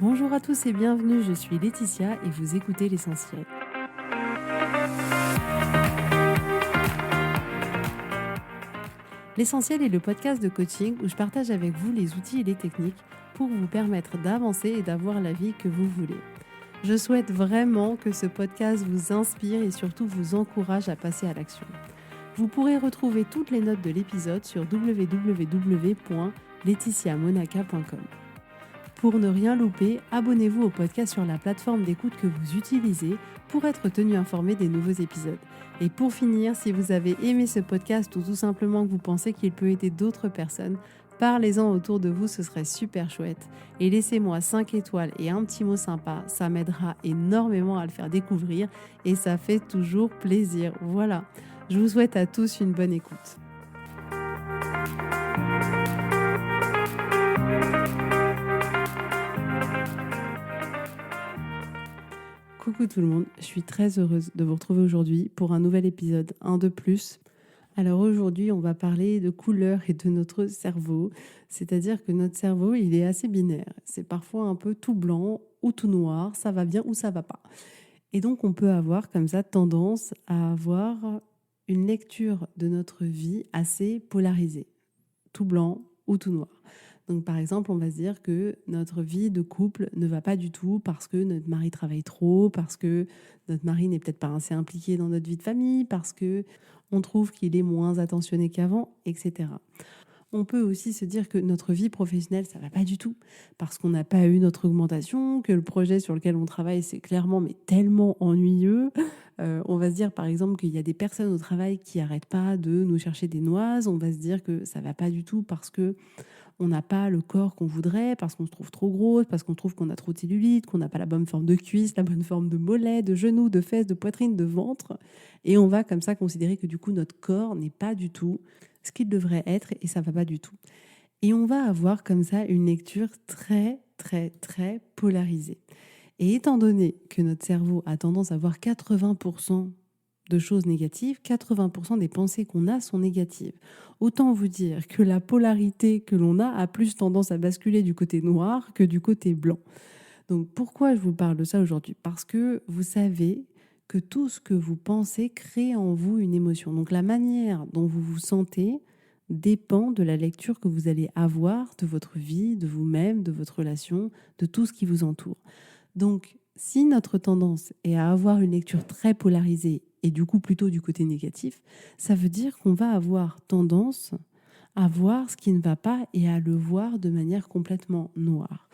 Bonjour à tous et bienvenue, je suis Laetitia et vous écoutez l'essentiel. L'essentiel est le podcast de coaching où je partage avec vous les outils et les techniques pour vous permettre d'avancer et d'avoir la vie que vous voulez. Je souhaite vraiment que ce podcast vous inspire et surtout vous encourage à passer à l'action. Vous pourrez retrouver toutes les notes de l'épisode sur www.laetitiamonaca.com. Pour ne rien louper, abonnez-vous au podcast sur la plateforme d'écoute que vous utilisez pour être tenu informé des nouveaux épisodes. Et pour finir, si vous avez aimé ce podcast ou tout simplement que vous pensez qu'il peut aider d'autres personnes, parlez-en autour de vous, ce serait super chouette. Et laissez-moi 5 étoiles et un petit mot sympa, ça m'aidera énormément à le faire découvrir et ça fait toujours plaisir. Voilà, je vous souhaite à tous une bonne écoute. Coucou tout le monde, je suis très heureuse de vous retrouver aujourd'hui pour un nouvel épisode, un de plus. Alors aujourd'hui, on va parler de couleurs et de notre cerveau, c'est-à-dire que notre cerveau, il est assez binaire. C'est parfois un peu tout blanc ou tout noir, ça va bien ou ça va pas. Et donc on peut avoir comme ça tendance à avoir une lecture de notre vie assez polarisée, tout blanc ou tout noir. Donc par exemple, on va se dire que notre vie de couple ne va pas du tout parce que notre mari travaille trop, parce que notre mari n'est peut-être pas assez impliqué dans notre vie de famille, parce que on trouve qu'il est moins attentionné qu'avant, etc. On peut aussi se dire que notre vie professionnelle, ça va pas du tout, parce qu'on n'a pas eu notre augmentation, que le projet sur lequel on travaille, c'est clairement mais tellement ennuyeux. On va se dire par exemple qu'il y a des personnes au travail qui n'arrêtent pas de nous chercher des noises. On va se dire que ça va pas du tout parce que on n'a pas le corps qu'on voudrait, parce qu'on se trouve trop grosse, parce qu'on trouve qu'on a trop de cellulite, qu'on n'a pas la bonne forme de cuisse, la bonne forme de mollet, de genoux, de fesses, de poitrine, de ventre. Et on va comme ça considérer que du coup notre corps n'est pas du tout ce qu'il devrait être et ça va pas du tout. Et on va avoir comme ça une lecture très polarisée. Et étant donné que notre cerveau a tendance à voir 80% de choses négatives, 80% des pensées qu'on a sont négatives. Autant vous dire que la polarité que l'on a plus tendance à basculer du côté noir que du côté blanc. Donc pourquoi je vous parle de ça aujourd'hui ? Parce que vous savez que tout ce que vous pensez crée en vous une émotion. Donc la manière dont vous vous sentez dépend de la lecture que vous allez avoir de votre vie, de vous-même, de votre relation, de tout ce qui vous entoure. Donc si notre tendance est à avoir une lecture très polarisée et du coup plutôt du côté négatif, ça veut dire qu'on va avoir tendance à voir ce qui ne va pas et à le voir de manière complètement noire.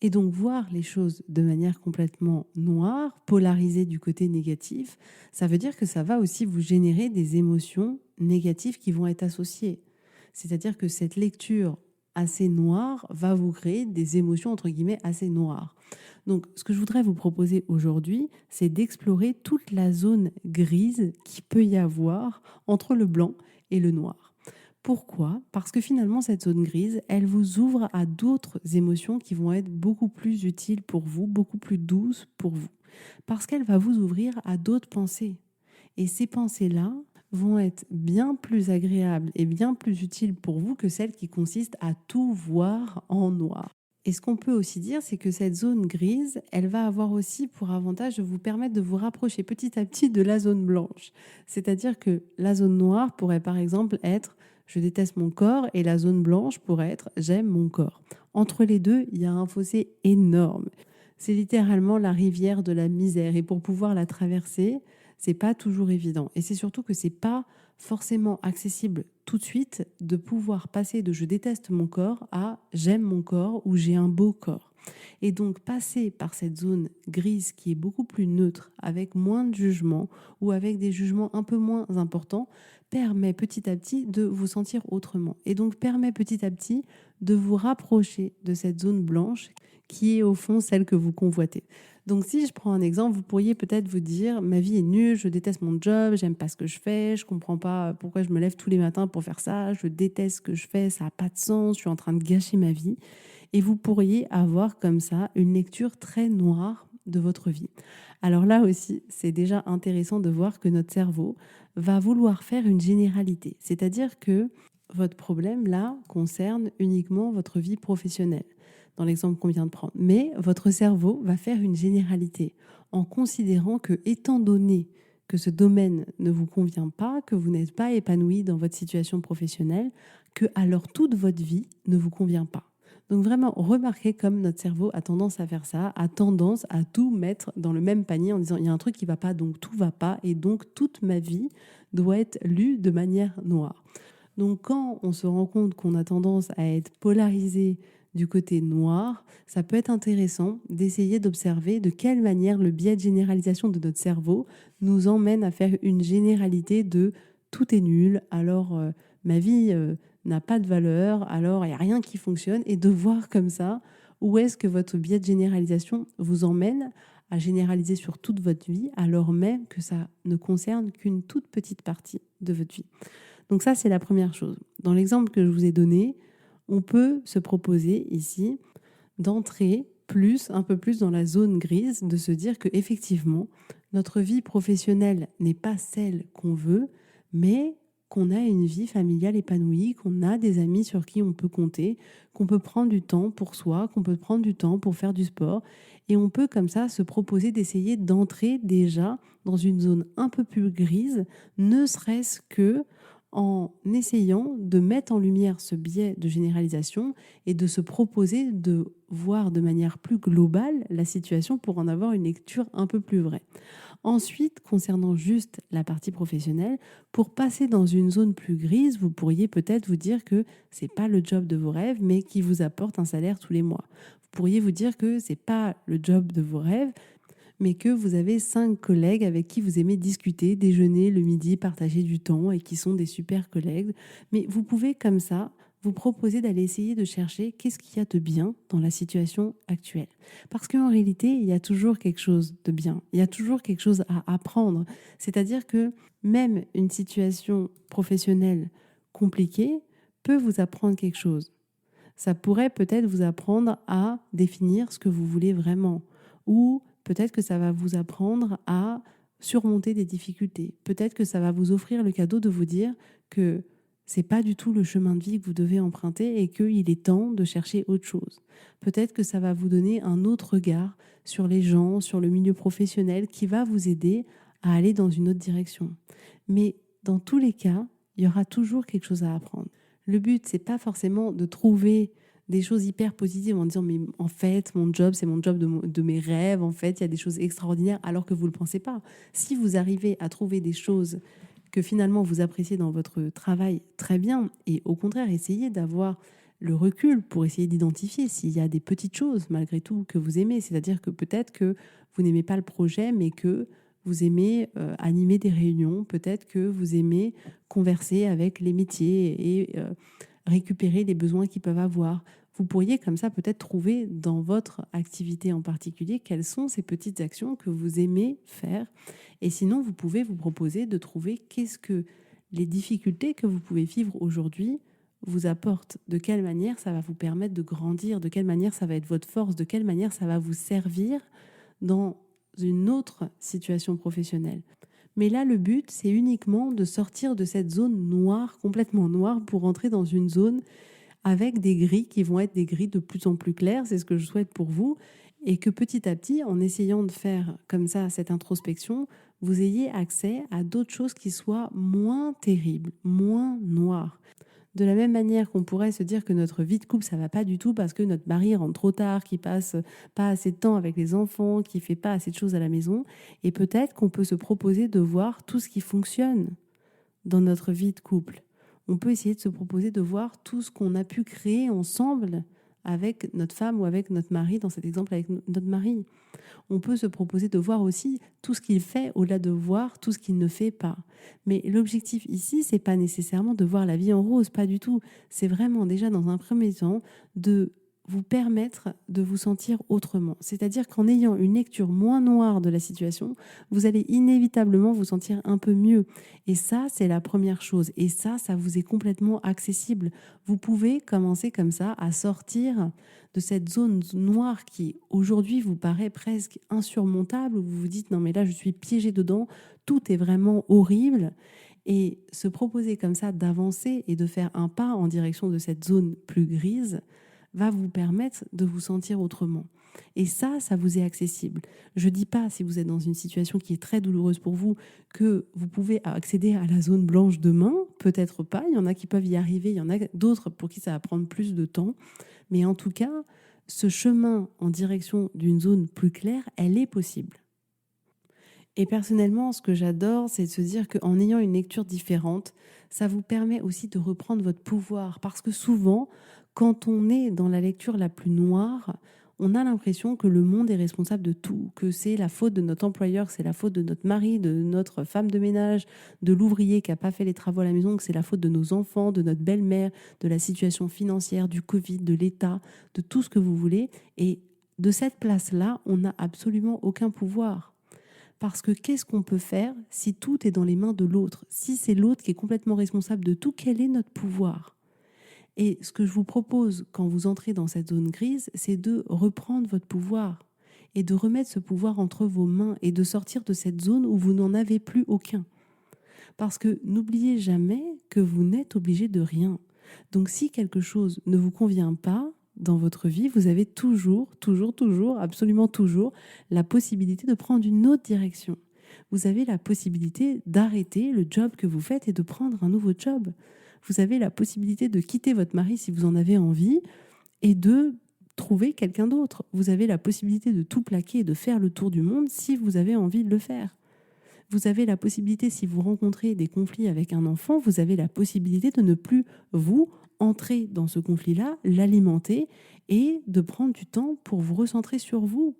Et donc voir les choses de manière complètement noire, polarisée du côté négatif, ça veut dire que ça va aussi vous générer des émotions négatives qui vont être associées. C'est-à-dire que cette lecture assez noire va vous créer des émotions entre guillemets assez noires. Donc ce que je voudrais vous proposer aujourd'hui, c'est d'explorer toute la zone grise qu'il peut y avoir entre le blanc et le noir. Pourquoi ? Parce que finalement, cette zone grise, elle vous ouvre à d'autres émotions qui vont être beaucoup plus utiles pour vous, beaucoup plus douces pour vous. Parce qu'elle va vous ouvrir à d'autres pensées. Et ces pensées-là vont être bien plus agréables et bien plus utiles pour vous que celles qui consistent à tout voir en noir. Et ce qu'on peut aussi dire, c'est que cette zone grise, elle va avoir aussi pour avantage de vous permettre de vous rapprocher petit à petit de la zone blanche. C'est-à-dire que la zone noire pourrait par exemple être « je déteste mon corps » et la zone blanche pourrait être « j'aime mon corps ». Entre les deux, il y a un fossé énorme. C'est littéralement la rivière de la misère et pour pouvoir la traverser, c'est pas toujours évident. Et c'est surtout que c'est pas forcément accessible tout de suite de pouvoir passer de je déteste mon corps à j'aime mon corps ou j'ai un beau corps. Et donc passer par cette zone grise qui est beaucoup plus neutre, avec moins de jugement ou avec des jugements un peu moins importants, permet petit à petit de vous sentir autrement. Et donc permet petit à petit de vous rapprocher de cette zone blanche qui est au fond celle que vous convoitez. Donc si je prends un exemple, vous pourriez peut-être vous dire « ma vie est nulle, je déteste mon job, j'aime pas ce que je fais, je comprends pas pourquoi je me lève tous les matins pour faire ça, je déteste ce que je fais, ça n'a pas de sens, je suis en train de gâcher ma vie ». Et vous pourriez avoir comme ça une lecture très noire de votre vie. Alors là aussi, c'est déjà intéressant de voir que notre cerveau va vouloir faire une généralité. C'est-à-dire que votre problème là concerne uniquement votre vie professionnelle. dans l'exemple qu'on vient de prendre. Mais votre cerveau va faire une généralité en considérant que, étant donné que ce domaine ne vous convient pas, que vous n'êtes pas épanoui dans votre situation professionnelle, que alors toute votre vie ne vous convient pas. Donc vraiment, remarquez comme notre cerveau a tendance à faire ça, a tendance à tout mettre dans le même panier en disant il y a un truc qui ne va pas, donc tout ne va pas, et donc toute ma vie doit être lue de manière noire. Donc quand on se rend compte qu'on a tendance à être polarisé du côté noir, ça peut être intéressant d'essayer d'observer de quelle manière le biais de généralisation de notre cerveau nous emmène à faire une généralité de tout est nul, alors ma vie n'a pas de valeur, alors il n'y a rien qui fonctionne, et de voir comme ça où est-ce que votre biais de généralisation vous emmène à généraliser sur toute votre vie, alors même que ça ne concerne qu'une toute petite partie de votre vie. Donc ça, c'est la première chose. Dans l'exemple que je vous ai donné, on peut se proposer ici d'entrer un peu plus dans la zone grise, de se dire qu'effectivement, notre vie professionnelle n'est pas celle qu'on veut, mais qu'on a une vie familiale épanouie, qu'on a des amis sur qui on peut compter, qu'on peut prendre du temps pour soi, qu'on peut prendre du temps pour faire du sport. Et on peut comme ça se proposer d'essayer d'entrer déjà dans une zone un peu plus grise, ne serait-ce que en essayant de mettre en lumière ce biais de généralisation et de se proposer de voir de manière plus globale la situation pour en avoir une lecture un peu plus vraie. Ensuite, concernant juste la partie professionnelle, pour passer dans une zone plus grise, vous pourriez peut-être vous dire que ce n'est pas le job de vos rêves, mais qui vous apporte un salaire tous les mois. Vous pourriez vous dire que ce n'est pas le job de vos rêves, mais que vous avez 5 collègues avec qui vous aimez discuter, déjeuner le midi, partager du temps et qui sont des super collègues. Mais vous pouvez comme ça vous proposer d'aller essayer de chercher qu'est-ce qu'il y a de bien dans la situation actuelle. Parce qu'en réalité, il y a toujours quelque chose de bien, il y a toujours quelque chose à apprendre. C'est-à-dire que même une situation professionnelle compliquée peut vous apprendre quelque chose. Ça pourrait peut-être vous apprendre à définir ce que vous voulez vraiment, ou peut-être que ça va vous apprendre à surmonter des difficultés. Peut-être que ça va vous offrir le cadeau de vous dire que c'est pas du tout le chemin de vie que vous devez emprunter et qu'il est temps de chercher autre chose. Peut-être que ça va vous donner un autre regard sur les gens, sur le milieu professionnel qui va vous aider à aller dans une autre direction. Mais dans tous les cas, il y aura toujours quelque chose à apprendre. Le but, c'est pas forcément de trouver des choses hyper positives en disant mais en fait mon job c'est mon job de mes rêves, en fait il y a des choses extraordinaires alors que vous ne le pensez pas. Si vous arrivez à trouver des choses que finalement vous appréciez dans votre travail, très bien, et au contraire essayez d'avoir le recul pour essayer d'identifier s'il y a des petites choses malgré tout que vous aimez, c'est-à-dire que peut-être que vous n'aimez pas le projet mais que vous aimez animer des réunions, peut-être que vous aimez converser avec les métiers et récupérer les besoins qu'ils peuvent avoir. Vous pourriez comme ça peut-être trouver dans votre activité en particulier quelles sont ces petites actions que vous aimez faire. Et sinon, vous pouvez vous proposer de trouver qu'est-ce que les difficultés que vous pouvez vivre aujourd'hui vous apportent, de quelle manière ça va vous permettre de grandir, de quelle manière ça va être votre force, de quelle manière ça va vous servir dans une autre situation professionnelle. Mais là, le but, c'est uniquement de sortir de cette zone noire, complètement noire, pour entrer dans une zone avec des grilles qui vont être des grilles de plus en plus claires. C'est ce que je souhaite pour vous. Et que petit à petit, en essayant de faire comme ça cette introspection, vous ayez accès à d'autres choses qui soient moins terribles, moins noires. De la même manière qu'on pourrait se dire que notre vie de couple, ça va pas du tout parce que notre mari rentre trop tard, qu'il passe pas assez de temps avec les enfants, qu'il fait pas assez de choses à la maison. Et peut-être qu'on peut se proposer de voir tout ce qui fonctionne dans notre vie de couple. On peut essayer de se proposer de voir tout ce qu'on a pu créer ensemble avec notre femme ou avec notre mari, dans cet exemple avec notre mari. On peut se proposer de voir aussi tout ce qu'il fait au-delà de voir tout ce qu'il ne fait pas. Mais l'objectif ici, c'est pas nécessairement de voir la vie en rose, pas du tout. C'est vraiment déjà dans un premier temps de vous permettre de vous sentir autrement. C'est-à-dire qu'en ayant une lecture moins noire de la situation, vous allez inévitablement vous sentir un peu mieux. Et ça, c'est la première chose. Et ça vous est complètement accessible. Vous pouvez commencer comme ça à sortir de cette zone noire qui aujourd'hui vous paraît presque insurmontable, où vous vous dites non mais là je suis piégée dedans, tout est vraiment horrible, et se proposer comme ça d'avancer et de faire un pas en direction de cette zone plus grise va vous permettre de vous sentir autrement. Et ça vous est accessible. Je ne dis pas, si vous êtes dans une situation qui est très douloureuse pour vous, que vous pouvez accéder à la zone blanche demain. Peut-être pas. Il y en a qui peuvent y arriver. Il y en a d'autres pour qui ça va prendre plus de temps. Mais en tout cas, ce chemin en direction d'une zone plus claire, elle est possible. Et personnellement, ce que j'adore, c'est de se dire qu'en ayant une lecture différente, ça vous permet aussi de reprendre votre pouvoir. Parce que souvent, quand on est dans la lecture la plus noire, on a l'impression que le monde est responsable de tout, que c'est la faute de notre employeur, que c'est la faute de notre mari, de notre femme de ménage, de l'ouvrier qui n'a pas fait les travaux à la maison, que c'est la faute de nos enfants, de notre belle-mère, de la situation financière, du Covid, de l'État, de tout ce que vous voulez. Et de cette place-là, on n'a absolument aucun pouvoir. Parce que qu'est-ce qu'on peut faire si tout est dans les mains de l'autre? Si c'est l'autre qui est complètement responsable de tout, quel est notre pouvoir? Et ce que je vous propose quand vous entrez dans cette zone grise, c'est de reprendre votre pouvoir et de remettre ce pouvoir entre vos mains et de sortir de cette zone où vous n'en avez plus aucun. Parce que n'oubliez jamais que vous n'êtes obligé de rien. Donc si quelque chose ne vous convient pas dans votre vie, vous avez toujours, absolument toujours, la possibilité de prendre une autre direction. Vous avez la possibilité d'arrêter le job que vous faites et de prendre un nouveau job. Vous avez la possibilité de quitter votre mari si vous en avez envie et de trouver quelqu'un d'autre. Vous avez la possibilité de tout plaquer et de faire le tour du monde si vous avez envie de le faire. Vous avez la possibilité, si vous rencontrez des conflits avec un enfant, vous avez la possibilité de ne plus, vous, entrer dans ce conflit-là, l'alimenter et de prendre du temps pour vous recentrer sur vous.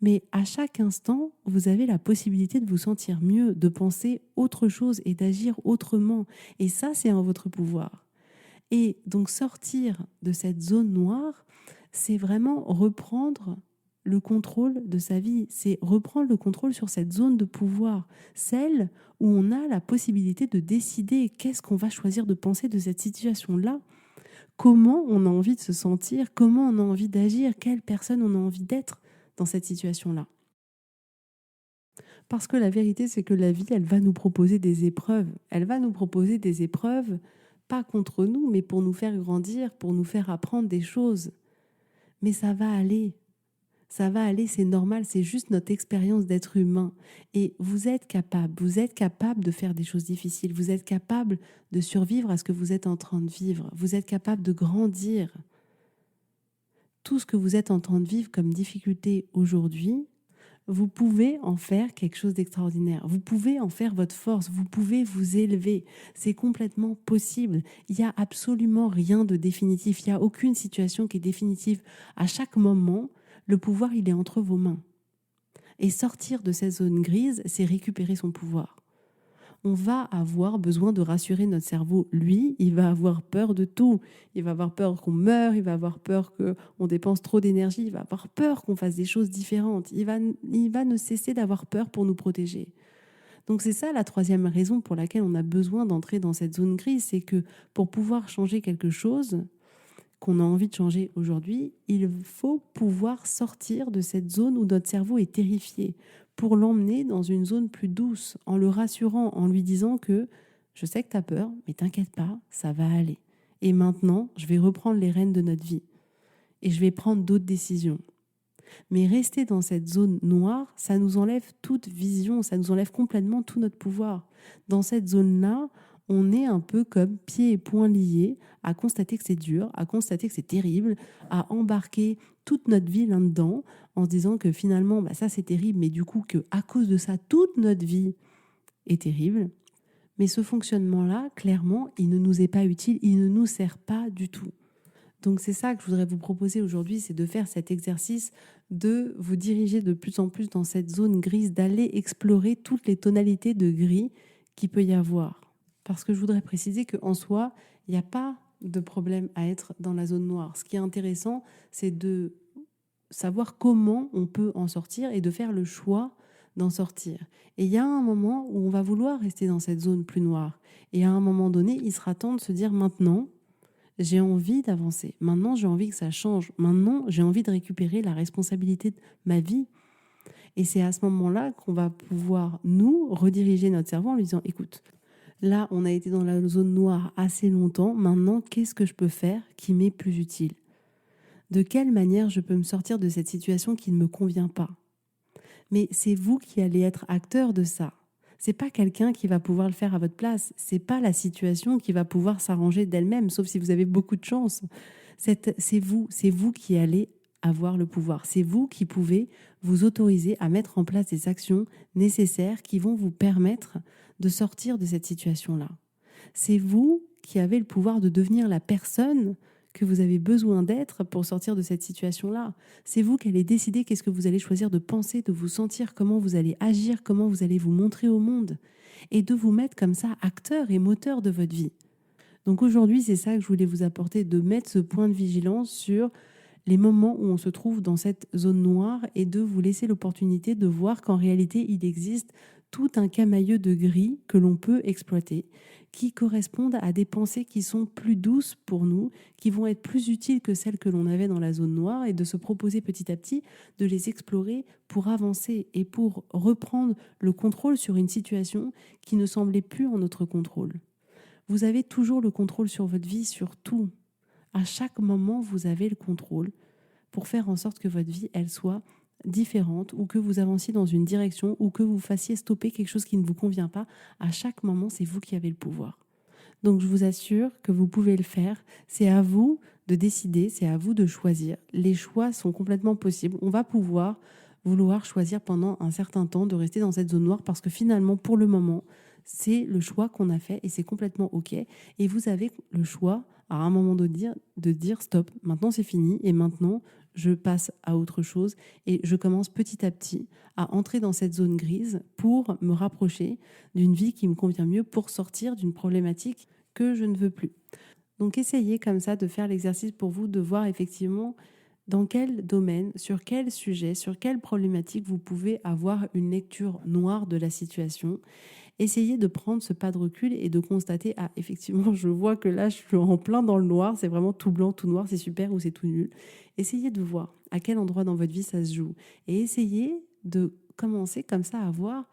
Mais à chaque instant, vous avez la possibilité de vous sentir mieux, de penser autre chose et d'agir autrement. Et ça, c'est en votre pouvoir. Et donc sortir de cette zone noire, c'est vraiment reprendre le contrôle de sa vie, c'est reprendre le contrôle sur cette zone de pouvoir, celle où on a la possibilité de décider qu'est-ce qu'on va choisir de penser de cette situation-là, comment on a envie de se sentir, comment on a envie d'agir, quelle personne on a envie d'être dans cette situation-là. Parce que la vérité, c'est que la vie, elle va nous proposer des épreuves. Elle va nous proposer des épreuves, pas contre nous, mais pour nous faire grandir, pour nous faire apprendre des choses. Mais ça va aller. Ça va aller, c'est normal, c'est juste notre expérience d'être humain. Et vous êtes capable de faire des choses difficiles, vous êtes capable de survivre à ce que vous êtes en train de vivre, vous êtes capable de grandir. Tout ce que vous êtes en train de vivre comme difficulté aujourd'hui, vous pouvez en faire quelque chose d'extraordinaire. Vous pouvez en faire votre force, vous pouvez vous élever. C'est complètement possible. Il n'y a absolument rien de définitif, il n'y a aucune situation qui est définitive. À chaque moment, le pouvoir, il est entre vos mains. Et sortir de cette zone grise, c'est récupérer son pouvoir. On va avoir besoin de rassurer notre cerveau. Lui, il va avoir peur de tout. Il va avoir peur qu'on meure, il va avoir peur qu'on dépense trop d'énergie, il va avoir peur qu'on fasse des choses différentes. Il va ne cesser d'avoir peur pour nous protéger. Donc c'est ça la troisième raison pour laquelle on a besoin d'entrer dans cette zone grise, c'est que pour pouvoir changer quelque chose qu'on a envie de changer aujourd'hui, il faut pouvoir sortir de cette zone où notre cerveau est terrifié pour l'emmener dans une zone plus douce, en le rassurant, en lui disant que je sais que tu as peur, mais t'inquiète pas, ça va aller. Et maintenant, je vais reprendre les rênes de notre vie et je vais prendre d'autres décisions. Mais rester dans cette zone noire, ça nous enlève toute vision, ça nous enlève complètement tout notre pouvoir. Dans cette zone-là, on est un peu comme pieds et poings liés à constater que c'est dur, à constater que c'est terrible, à embarquer toute notre vie là-dedans en se disant que finalement, ça c'est terrible, mais du coup qu'à cause de ça, toute notre vie est terrible. Mais ce fonctionnement-là, clairement, il ne nous est pas utile, il ne nous sert pas du tout. Donc c'est ça que je voudrais vous proposer aujourd'hui, c'est de faire cet exercice, de vous diriger de plus en plus dans cette zone grise, d'aller explorer toutes les tonalités de gris qu'il peut y avoir. Parce que je voudrais préciser qu'en soi, il n'y a pas de problème à être dans la zone noire. Ce qui est intéressant, c'est de savoir comment on peut en sortir et de faire le choix d'en sortir. Et il y a un moment où on va vouloir rester dans cette zone plus noire. Et à un moment donné, il sera temps de se dire maintenant, j'ai envie d'avancer. Maintenant, j'ai envie que ça change. Maintenant, j'ai envie de récupérer la responsabilité de ma vie. Et c'est à ce moment-là qu'on va pouvoir, nous, rediriger notre cerveau en lui disant, écoute, là, on a été dans la zone noire assez longtemps. Maintenant, qu'est-ce que je peux faire qui m'est plus utile ? De quelle manière je peux me sortir de cette situation qui ne me convient pas? Mais c'est vous qui allez être acteur de ça. C'est pas quelqu'un qui va pouvoir le faire à votre place. C'est pas la situation qui va pouvoir s'arranger d'elle-même, sauf si vous avez beaucoup de chance. C'est vous qui allez avoir le pouvoir. C'est vous qui pouvez vous autoriser à mettre en place des actions nécessaires qui vont vous permettre de sortir de cette situation-là. C'est vous qui avez le pouvoir de devenir la personne que vous avez besoin d'être pour sortir de cette situation-là. C'est vous qui allez décider qu'est-ce que vous allez choisir de penser, de vous sentir, comment vous allez agir, comment vous allez vous montrer au monde et de vous mettre comme ça acteur et moteur de votre vie. Donc aujourd'hui, c'est ça que je voulais vous apporter, de mettre ce point de vigilance sur les moments où on se trouve dans cette zone noire et de vous laisser l'opportunité de voir qu'en réalité, il existe tout un camailleux de gris que l'on peut exploiter, qui correspondent à des pensées qui sont plus douces pour nous, qui vont être plus utiles que celles que l'on avait dans la zone noire, et de se proposer petit à petit de les explorer pour avancer et pour reprendre le contrôle sur une situation qui ne semblait plus en notre contrôle. Vous avez toujours le contrôle sur votre vie, sur tout. À chaque moment, vous avez le contrôle pour faire en sorte que votre vie, elle soit différente, ou que vous avanciez dans une direction, ou que vous fassiez stopper quelque chose qui ne vous convient pas. À chaque moment, c'est vous qui avez le pouvoir. Donc je vous assure que vous pouvez le faire. C'est à vous de décider, c'est à vous de choisir. Les choix sont complètement possibles. On va pouvoir vouloir choisir pendant un certain temps de rester dans cette zone noire parce que finalement, pour le moment, c'est le choix qu'on a fait et c'est complètement OK. Et vous avez le choix, à un moment de dire stop, maintenant c'est fini et maintenant je passe à autre chose et je commence petit à petit à entrer dans cette zone grise pour me rapprocher d'une vie qui me convient mieux, pour sortir d'une problématique que je ne veux plus. Donc essayez comme ça de faire l'exercice pour vous, de voir effectivement dans quel domaine, sur quel sujet, sur quelle problématique vous pouvez avoir une lecture noire de la situation. Essayez de prendre ce pas de recul et de constater, ah effectivement je vois que là je suis en plein dans le noir, c'est vraiment tout blanc, tout noir, c'est super ou c'est tout nul. Essayez de voir à quel endroit dans votre vie ça se joue et essayez de commencer comme ça à voir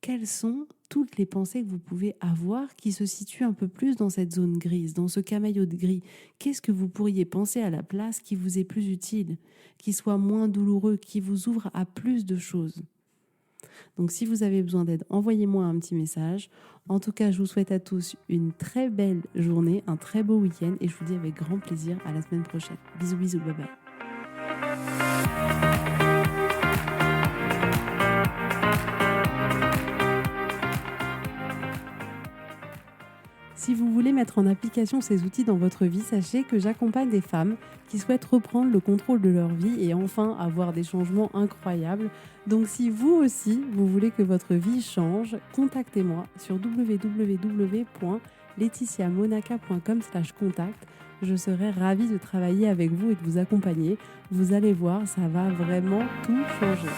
quelles sont toutes les pensées que vous pouvez avoir qui se situent un peu plus dans cette zone grise, dans ce camaillot de gris. Qu'est-ce que vous pourriez penser à la place qui vous est plus utile, qui soit moins douloureux, qui vous ouvre à plus de choses? Donc si vous avez besoin d'aide, envoyez-moi un petit message. En tout cas, je vous souhaite à tous une très belle journée, un très beau week-end et je vous dis avec grand plaisir à la semaine prochaine. Bisous, bisous, bye bye. Si vous voulez mettre en application ces outils dans votre vie, sachez que j'accompagne des femmes qui souhaitent reprendre le contrôle de leur vie et enfin avoir des changements incroyables. Donc si vous aussi, vous voulez que votre vie change, contactez-moi sur www.laetitiamonaca.com/contact. Je serai ravie de travailler avec vous et de vous accompagner. Vous allez voir, ça va vraiment tout changer.